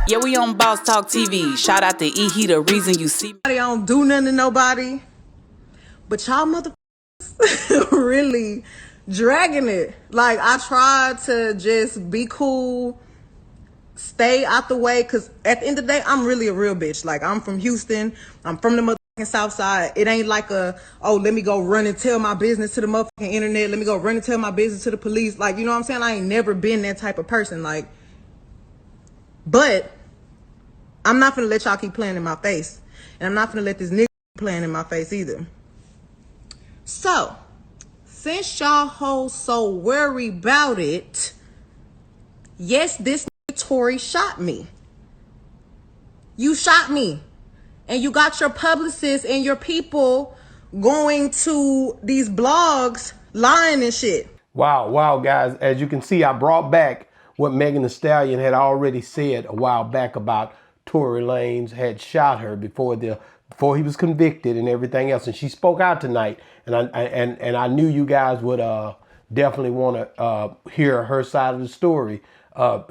Yeah, we on Boss Talk TV. Shout out to E. He the reason you see me. I don't do nothing to nobody, but y'all motherfuckers really dragging it. Like, I tried to just be cool, stay out the way, because at the end of the day, I'm really a real bitch. Like, I'm from Houston. I'm from the motherfucking South Side. It ain't like let me go run and tell my business to the motherfucking internet. Let me go run and tell my business to the police. Like, you know what I'm saying? I ain't never been that type of person. Like, but I'm not gonna let y'all keep playing in my face. And I'm not gonna let this nigga keep playing in my face either. So, since y'all hoes so worried about it, yes, this nigga Tory shot me. You shot me. And you got your publicists and your people going to these blogs lying and shit. Wow, guys. As you can see, I brought back what Megan Thee Stallion had already said a while back about Tory Lanez had shot her before he was convicted and everything else. And she spoke out tonight, and I knew you guys would definitely want to hear her side of the story.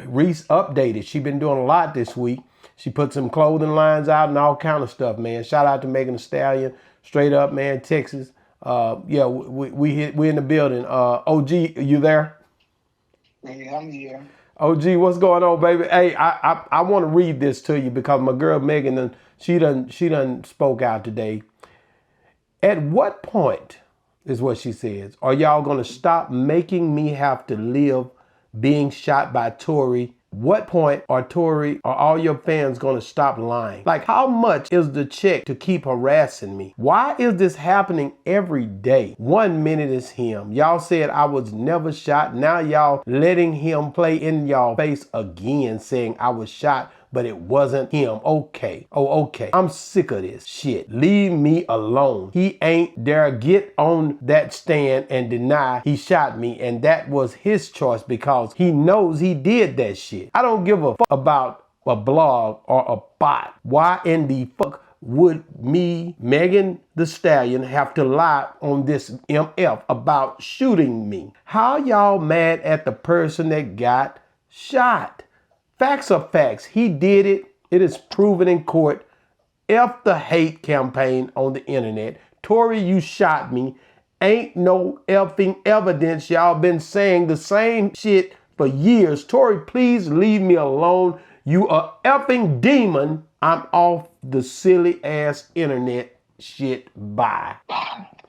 Reese updated. She's been doing a lot this week. She put some clothing lines out and all kind of stuff, man. Shout out to Megan Thee Stallion, straight up, man, Texas. Yeah, we in the building. OG, you there? Yeah, I'm here. OG, what's going on, baby? Hey, I want to read this to you because my girl Megan, she done spoke out today. At what point, is what she says, are y'all gonna stop making me have to live being shot by Tory? What point are all your fans gonna stop lying? Like, how much is the check to keep harassing me? Why is this happening every day? 1 minute is him. Y'all said I was never shot. Now y'all letting him play in y'all face again, saying I was shot, but it wasn't him. Okay. Oh, okay. I'm sick of this shit. Leave me alone. He ain't dare get on that stand and deny he shot me, and that was his choice because he knows he did that shit. I don't give a fuck about a blog or a bot. Why in the fuck would me, Megan Thee Stallion, have to lie on this MF about shooting me? How y'all mad at the person that got shot? Facts are facts. He did it. It is proven in court. F the hate campaign on the internet. Tory, you shot me. Ain't no effing evidence. Y'all been saying the same shit for years. Tory, please leave me alone. You a effing demon. I'm off the silly ass internet shit. Bye.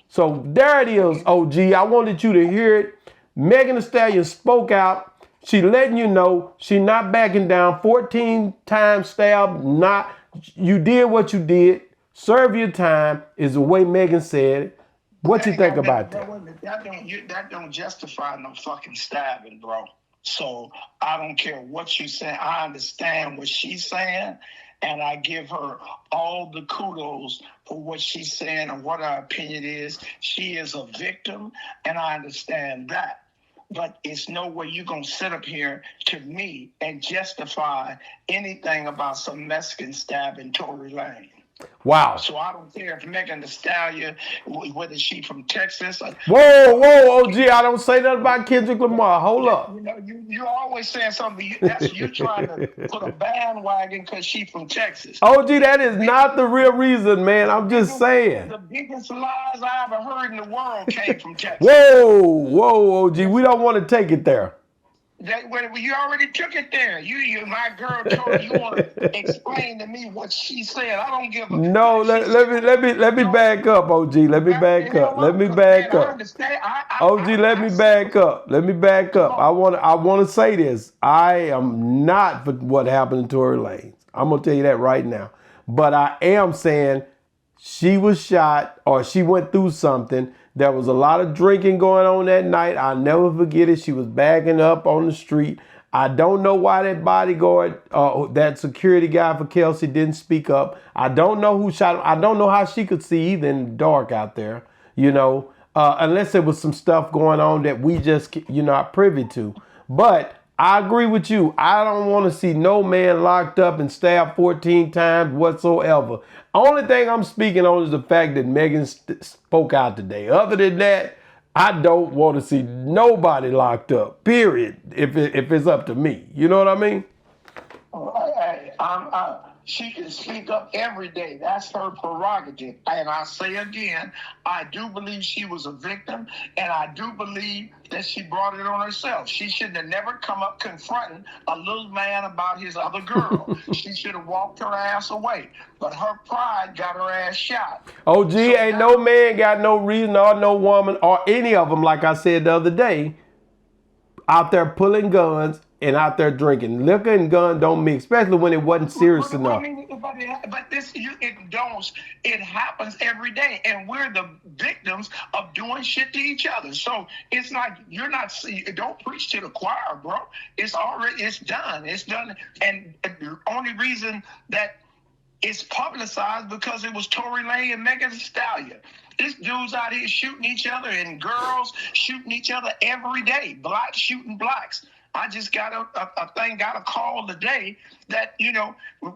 So there it is, OG. I wanted you to hear it. Megan Thee Stallion spoke out. She letting you know she not backing down. 14 times stabbed. Not, you did what you did. Serve your time is the way Megan said it. What you think about that? That don't justify no fucking stabbing, bro. So I don't care what you say. I understand what she's saying, and I give her all the kudos for what she's saying and what her opinion is. She is a victim, and I understand that. But it's no way you're going to sit up here to me and justify anything about some Mexican stabbing Tory Lanez. Wow. So I don't care if Megan Thee Stallion, whether she from Texas. Whoa, OG, I don't say nothing about Kendrick Lamar. Hold up. You know, you're always saying something. That's you trying to put a bandwagon because she from Texas. OG, that is not the real reason, man. I'm just saying. The biggest lies I ever heard in the world came from Texas. Whoa, OG, we don't want to take it there. You already took it there. My girl told you want to explain to me what she said. I don't give a. No, let me back up, OG. Let me back up. Let me back up. OG, let me back up. Let me back up. I want to say this. I am not for what happened to Tory Lanez. I'm gonna tell you that right now. But I am saying she was shot or she went through something. There was a lot of drinking going on that night. I'll never forget it. She was bagging up on the street. I don't know why that bodyguard, that security guy for Kelsey didn't speak up. I don't know who shot him. I don't know how she could see either in the dark out there, unless there was some stuff going on that we just, not privy to. But I agree with you. I don't want to see no man locked up and stabbed 14 times whatsoever. Only thing I'm speaking on is the fact that Megan spoke out today. Other than that, I don't want to see nobody locked up, period, if it's up to me. You know what I mean? She can speak up every day. That's her prerogative. And I say again, I do believe she was a victim, and I do believe that she brought it on herself. She should have never come up confronting a little man about his other girl. She should have walked her ass away. But her pride got her ass shot. OG, So ain't no man got no reason or no woman or any of them, like I said the other day, out there pulling guns and out there drinking. Liquor and gun don't mix, especially when it wasn't serious enough. But this, it happens every day, and we're the victims of doing shit to each other. So it's like don't preach to the choir, bro. It's done. It's done. And the only reason that it's publicized because it was Tory Lanez and Megan Thee Stallion. This dude's out here shooting each other and girls shooting each other every day. Blacks shooting blacks. I just got a call today that,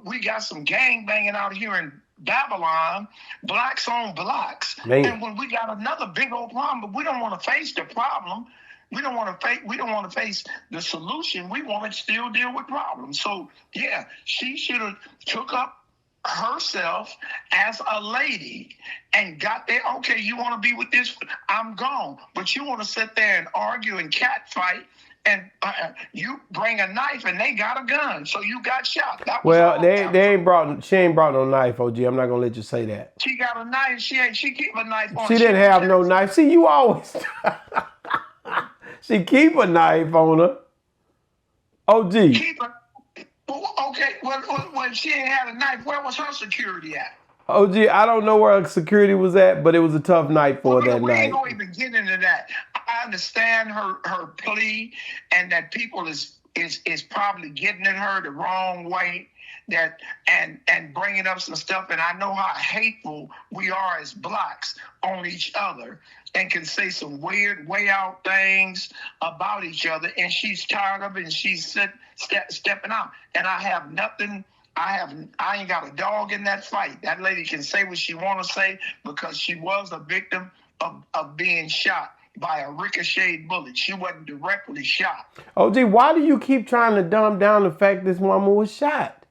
we got some gang banging out here in Babylon, blacks on blacks. Man. And when we got another big old problem, but we don't want to face the problem. We don't want to face the solution. We want to still deal with problems. So yeah, she should have took up herself as a lady and got there. Okay, you want to be with this? I'm gone. But you want to sit there and argue and catfight, and you bring a knife and they got a gun, so you got shot. Well, she ain't brought no knife, OG. I'm not gonna let you say that. She got a knife. She keep a knife on. She didn't have no knife. See, you always. She keep a knife on her. OG. Okay, when she ain't had a knife, where was her security at? OG, I don't know where her security was at, but it was a tough night for her that we night. We ain't gonna even get into that. I understand her plea, and that people is probably getting at her the wrong way, that and bringing up some stuff. And I know how hateful we are as blacks on each other, and can say some weird, way out things about each other. And she's tired of it, and she's stepping out. And I have nothing. I ain't got a dog in that fight. That lady can say what she want to say, because she was a victim of being shot by a ricocheted bullet. She wasn't directly shot. OG, why do you keep trying to dumb down the fact this woman was shot?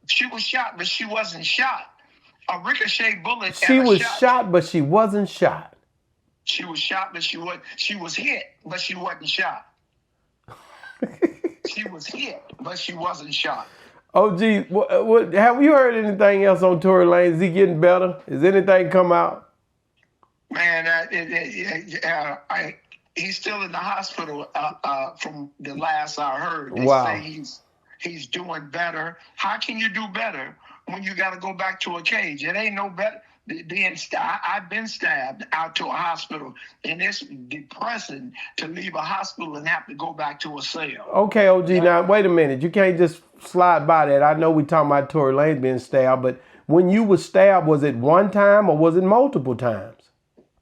She was shot, but she wasn't shot. A ricocheted bullet. She was shot, but she wasn't shot. She was shot, but she was hit, but she wasn't shot. She was hit, but she wasn't shot. OG, what have you heard anything else on Tory Lanez? Is he getting better? Has anything come out? Man, he's still in the hospital. From the last I heard, they say he's doing better. How can you do better when you got to go back to a cage? It ain't no better. I've been stabbed out to a hospital, and it's depressing to leave a hospital and have to go back to a cell. Okay, OG, now wait a minute. You can't just slide by that. I know we talking about Tory Lanez being stabbed, but when you were stabbed, was it one time or was it multiple times?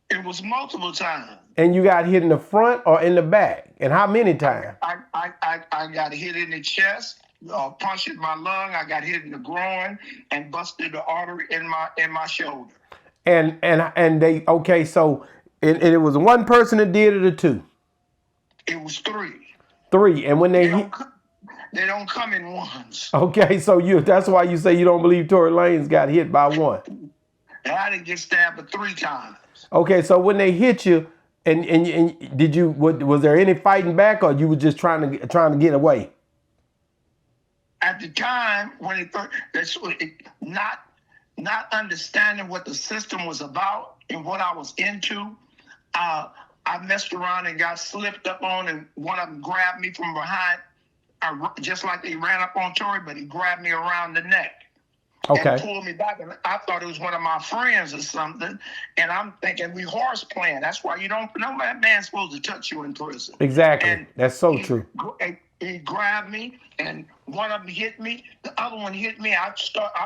It was multiple times. And you got hit in the front or in the back? And how many times? I got hit in the chest. Punctured my lung. I got hit in the groin and busted the artery in my shoulder. And they so it was one person that did it, or two? It was three. Three, and when they don't come in ones. Okay, so that's why you say you don't believe Tory Lanez got hit by one. And I didn't get stabbed but 3 times. Okay, so when they hit you, and did you was there any fighting back, or you were just trying to get away? At the time, when not understanding what the system was about and what I was into, I messed around and got slipped up on, and one of them grabbed me from behind, just like they ran up on Tory, but he grabbed me around the neck. Okay. And pulled me back, and I thought it was one of my friends or something. And I'm thinking we horse playing. That's why no man's supposed to touch you in prison. Exactly. And that's so true. He grabbed me, and one of them hit me. The other one hit me. I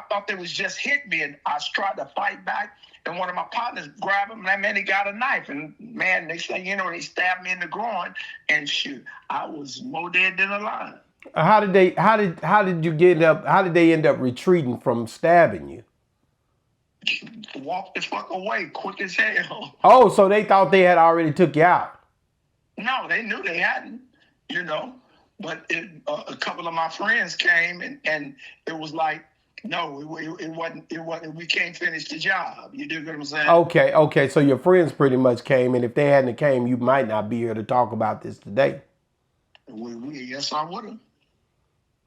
thought they was just hit me, and I tried to fight back. And one of my partners grabbed him, and that man, he got a knife. And man, they say, they stabbed me in the groin. And shoot, I was more dead than alive. How did they end up retreating from stabbing you? Walked the fuck away quick as hell. Oh, so they thought they had already took you out. No, they knew they hadn't, but a couple of my friends came, and it was like, no, it wasn't. We can't finish the job. You dig what I'm saying? Okay. So your friends pretty much came, and if they hadn't came, you might not be here to talk about this today. Yes, I would have.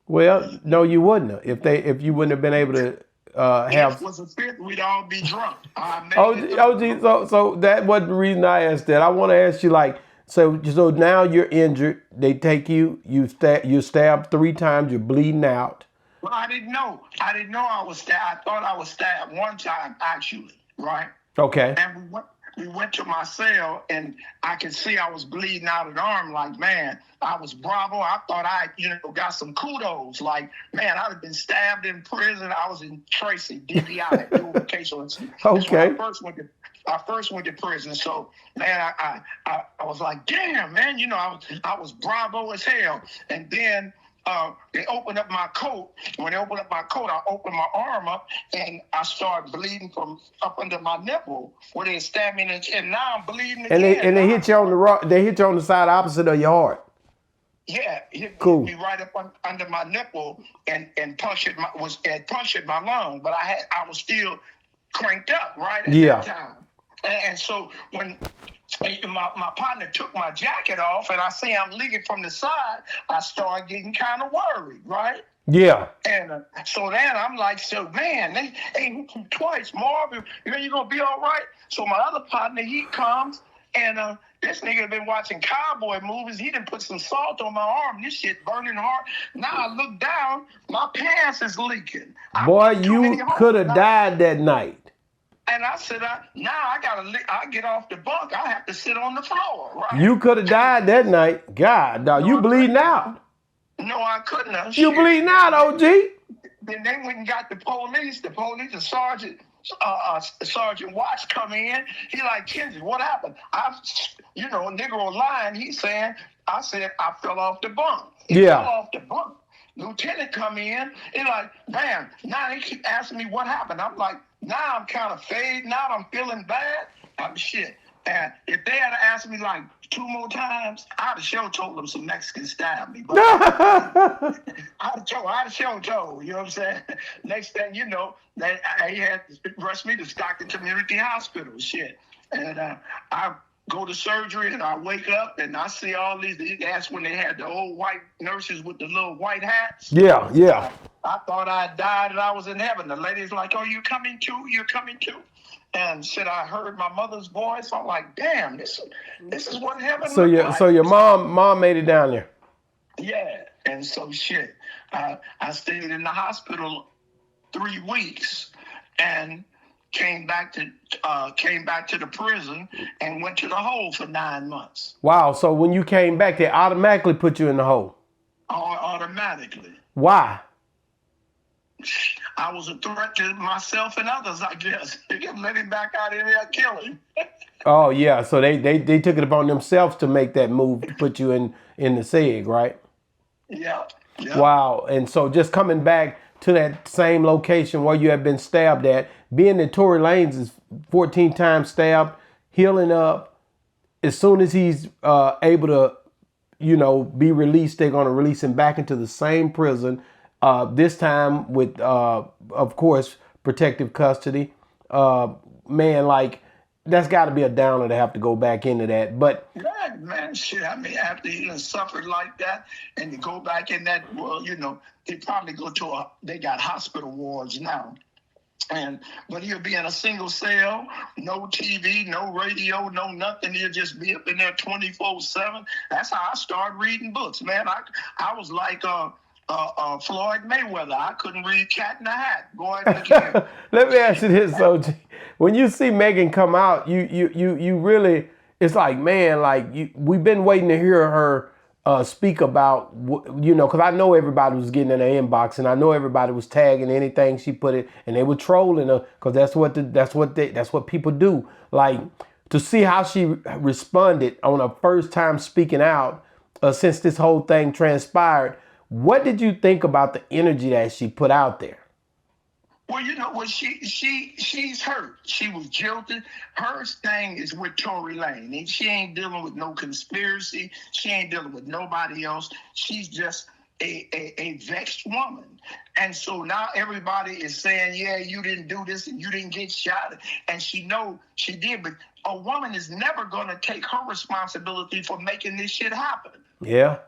Well, no, you wouldn't have. If you wouldn't have been able to have. If it was a fit, we'd all be drunk. So that wasn't the reason I asked that. I want to ask you, like, so now you're injured. They take you're stabbed 3 times. You're bleeding out. Well, I didn't know I was stabbed. I thought I was stabbed one time, actually, right? Okay. And we went to my cell, and I could see I was bleeding out an arm. Like, man, I was bravo. I thought I, got some kudos. Like, man, I'd have been stabbed in prison. I was in Tracy, DPI, dual vocational. Okay. I first went to prison. So, man, I was like, damn, man, I was bravo as hell. And then they opened up my coat. When they opened up my coat, I opened my arm up, and I started bleeding from up under my nipple where they stabbed me in the chin. Now I'm bleeding again. And they hit you on they hit you on the side opposite of your heart. Yeah, hit cool. me right up under my nipple and punctured my lung, but I was still cranked up right at that time. And so when my partner took my jacket off and I see I'm leaking from the side, I started getting kind of worried, right? Yeah. And so then I'm like, man, they hit you twice, Marvin. You gonna be all right? So my other partner, he comes, and this nigga been watching cowboy movies. He done put some salt on my arm. This shit burning hard. Now I look down, my pants is leaking. Boy, you could have died that night. And I said, now I get off the bunk. I have to sit on the floor, right? You could have died that night. God, dog, you bleeding out. No, I couldn't have. You bleeding out, OG. Then they went and got the police, the sergeant, Sergeant Watts come in. He like, Kenzie, what happened? Negro line, I said, I fell off the bunk. He fell off the bunk. Lieutenant come in, he like, man, now they keep asking me what happened. I'm like, now I'm kind of fading out. I'm feeling bad. I'm shit. And if they had asked me like 2 more times, I'd have told them some Mexicans stabbed me. But I'd have told, you know what I'm saying? Next thing you know, he had to rush me to Stockton Community Hospital, shit. And I go to surgery, and I wake up, and I see all these. That's when they had the old white nurses with the little white hats. Yeah. I thought I died and I was in heaven. The lady's like, oh, you coming too? You're coming too? And said, I heard my mother's voice. I'm like, damn, this is what heaven looks like. So your mom made it down there. Yeah. And so shit, I stayed in the hospital 3 weeks and came back to the prison and went to the hole for 9 months. Wow. So when you came back, they automatically put you in the hole. Automatically. Why? I was a threat to myself and others, I guess. They can let him back out in there and kill him. Oh yeah. So they took it upon themselves to make that move to put you in the SEG, right? Yeah. Wow. And so just coming back to that same location where you have been stabbed at, being that Tory Lanez is 14 times stabbed, healing up. As soon as he's able to, be released, they're going to release him back into the same prison. This time with, of course, protective custody. Man, like, that's got to be a downer to have to go back into that. But yeah, man, shit. I mean, after you suffered like that, and you go back in that world, they probably go to they got hospital wards now. But he'll be in a single cell, no TV, no radio, no nothing. He'll just be up in there 24/7. That's how I started reading books, man. I was like Floyd Mayweather. I couldn't read Cat in the Hat. Boy, let me ask you this, OG. When you see Megan come out, you really, it's like, man, like we've been waiting to hear her speak about, because I know everybody was getting in her inbox, and I know everybody was tagging anything she put it, and they were trolling her, because that's what people do. Like, to see how she responded on her first time speaking out since this whole thing transpired. What did you think about the energy that she put out there? Well, you know what? She's hurt. She was jilted. Her thing is with Tory Lanez. And she ain't dealing with no conspiracy. She ain't dealing with nobody else. She's just a vexed woman. And so now everybody is saying, yeah, you didn't do this and you didn't get shot. And she know she did, but a woman is never going to take her responsibility for making this shit happen. Yeah.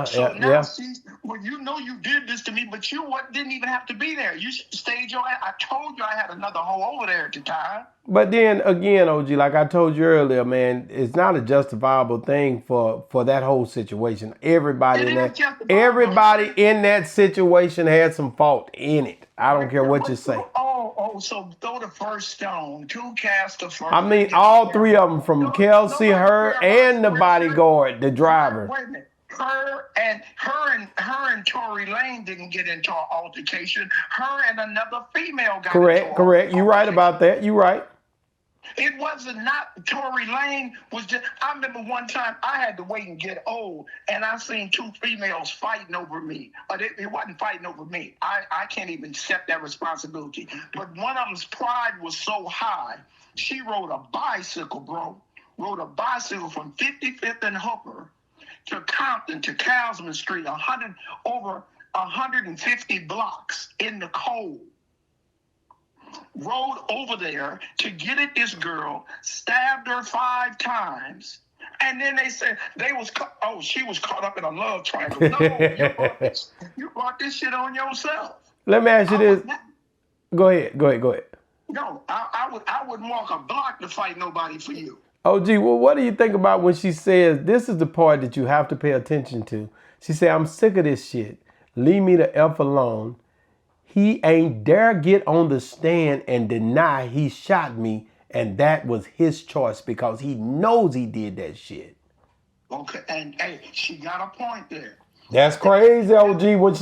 So now she's, well, you know you did this to me, but you didn't even have to be there. You stayed your ass. I told you I had another hoe over there at the time. But then again, OG, like I told you earlier, man, it's not a justifiable thing for that whole situation. Everybody in that situation had some fault in it. I don't care what you say. So throw the first stone. Two cast the first. I mean, all three of them, from Kelsey, her, and the bodyguard, the driver. Wait a minute. Her and Tory Lanez didn't get into an altercation. Her and another female got correct. You're right about that. You're right. It wasn't not Tory Lanez was just. I remember one time I had to wait and get old, and I seen two females fighting over me. But it wasn't fighting over me. I can't even accept that responsibility. But one of them's pride was so high. She rode a bicycle, bro. Rode a bicycle from 55th and Hooker to Compton to Casman Street, over 150 blocks in the cold. Rode over there to get at this girl, stabbed her 5 times, and then they said she was caught up in a love triangle. No, you brought this shit on yourself. Let me ask you this. Go ahead. No, I wouldn't walk a block to fight nobody for you. OG, well, what do you think about when she says, this is the part that you have to pay attention to? She said, I'm sick of this shit. Leave me the F alone. He ain't dare get on the stand and deny he shot me, and that was his choice because he knows he did that shit. Okay, and hey, she got a point there. That's crazy, OG. When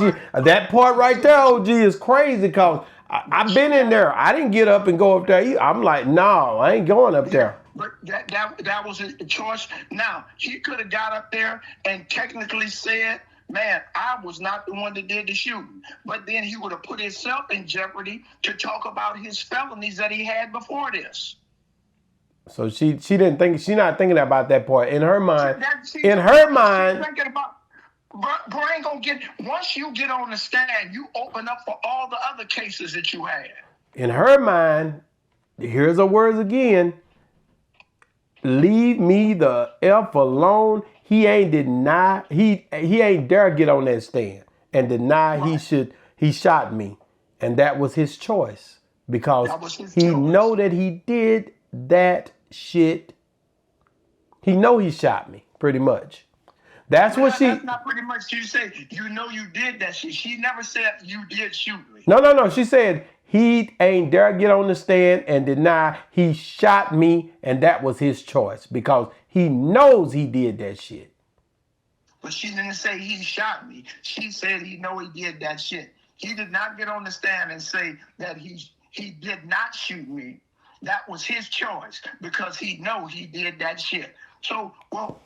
that part right there, OG, is crazy because I've been in there. I didn't get up and go up there. I'm like, no, I ain't going up there. But that was a choice. Now, he could have got up there and technically said, man, I was not the one that did the shooting. But then he would have put himself in jeopardy to talk about his felonies that he had before this. So she didn't think, she's not thinking about that part. In her mind, she's thinking about, bro, ain't gonna get, once you get on the stand, you open up for all the other cases that you had. In her mind, here's her words again. Leave me the F alone. He ain't dare get on that stand and deny he shot me. And that was his choice because he know that he did that shit. He know he shot me, pretty much. That's what she. That's not pretty much. You say you know you did that shit. She never said you did shoot me. No. She said he ain't dare get on the stand and deny he shot me, and that was his choice because he knows he did that shit. But she didn't say he shot me. She said he know he did that shit. He did not get on the stand and say that he did not shoot me. That was his choice because he know he did that shit. So, well,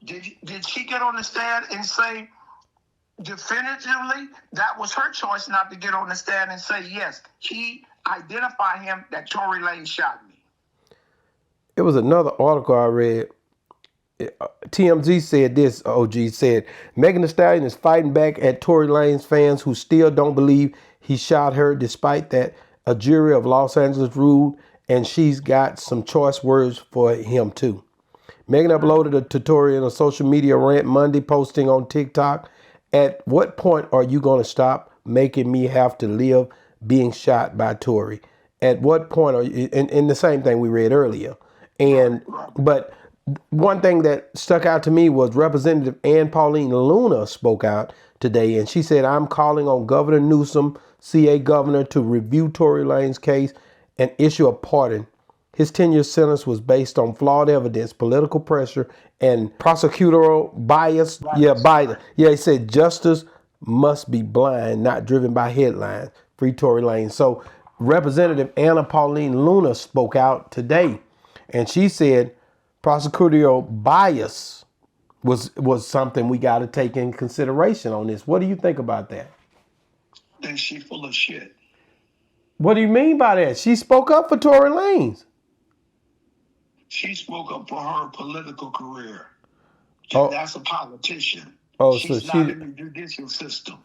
did she get on the stand and say definitively that was her choice not to get on the stand and say, yes, he identified him that Tory Lanez shot me? It was another article I read. TMZ said this, OG said, Megan Thee Stallion is fighting back at Tory Lanez fans who still don't believe he shot her, despite that a jury of Los Angeles ruled, and she's got some choice words for him too. Megan uploaded a tutorial in a social media rant Monday, posting on TikTok, at what point are you going to stop making me have to live being shot by Tory? At what point are you, and the same thing we read earlier. But one thing that stuck out to me was Representative Ann Pauline Luna spoke out today, and she said, I'm calling on Governor Newsom, CA governor, to review Tory Lanez's case and issue a pardon. His 10-year sentence was based on flawed evidence, political pressure, and prosecutorial bias. He said justice must be blind, not driven by headlines. Free Tory Lanez. So Representative Anna Pauline Luna spoke out today, and she said prosecutorial bias was something we got to take in consideration on this. What do you think about that? Then she full of shit. What do you mean by that? She spoke up for Tory Lanez. She spoke up for her political career. Oh. That's a politician. Oh, She's so not in the judicial system.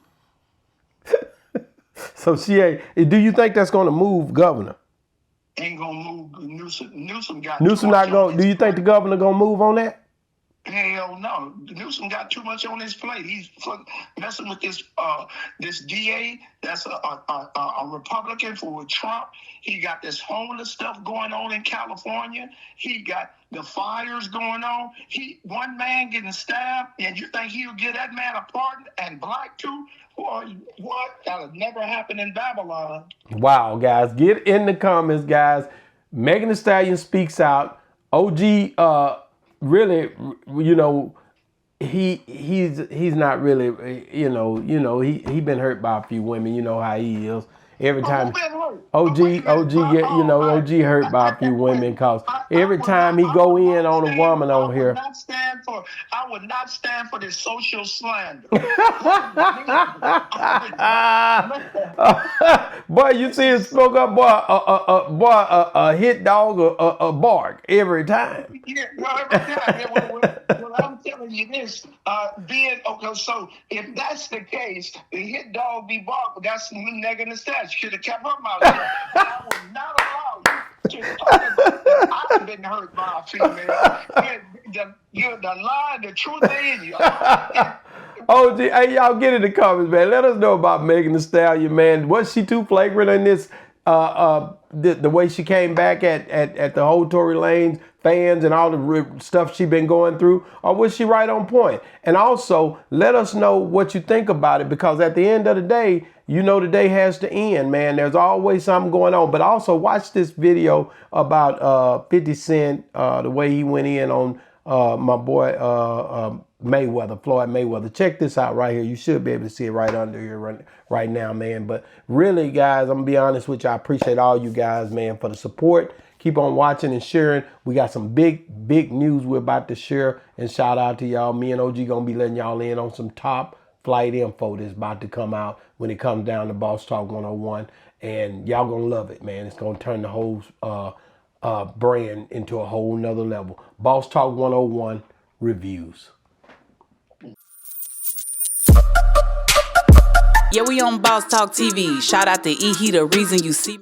So she ain't. Do you think that's going to move governor? Ain't gonna move Newsom. Newsom got Newsom too much not going. Do you think the governor going to move on that? Hell no. Newsom got too much on his plate. He's messing with this DA that's a Republican for Trump. He got this homeless stuff going on in California. He got the fires going on. One man getting stabbed, and you think he'll get that man a pardon, and black too? Boy, what? That'll never happen in Babylon. Wow, guys, get in the comments, guys. Megan Thee Stallion speaks out. OG, really, you know, he's not really, you know, he been hurt by a few women. You know how he is. Every time OG hurt by a few women, cause every time he go in on a woman on here. I would not stand for this social slander. Boy, you see it spoke up, boy, a hit dog, a bark every time. Yeah, well, every time. Yeah, well, I'm telling you this, so if that's the case, the hit dog be bark, but that's Megan Thee Stallion. She should have kept her mouth shut. I would not allow you to talk about that. I've been hurt by a female. You're the lie, the truth in you. OG, hey, y'all get in the comments, man. Let us know about Megan Thee Stallion, man. Was she too flagrant in this? The way she came back at the whole Tory Lanez fans and all the stuff she been going through, or was she right on point? And also, let us know what you think about it, because at the end of the day, you know the day has to end, man. There's always something going on. But also watch this video about 50 Cent, the way he went in on my boy Mayweather, Floyd Mayweather. Check this out right here. You should be able to see it right under here right now, man. But really, guys, I'm gonna be honest with you. I appreciate all you guys, man, for the support. Keep on watching and sharing. We got some big news we're about to share. And shout out to y'all. Me and OG gonna be letting y'all in on some top flight info that's about to come out when it comes down to Boss Talk 101. And y'all gonna love it, man. It's gonna turn the whole brand into a whole nother level. Boss Talk 101 reviews. Yeah, we on Boss Talk TV. Shout out to E. He the reason you see me.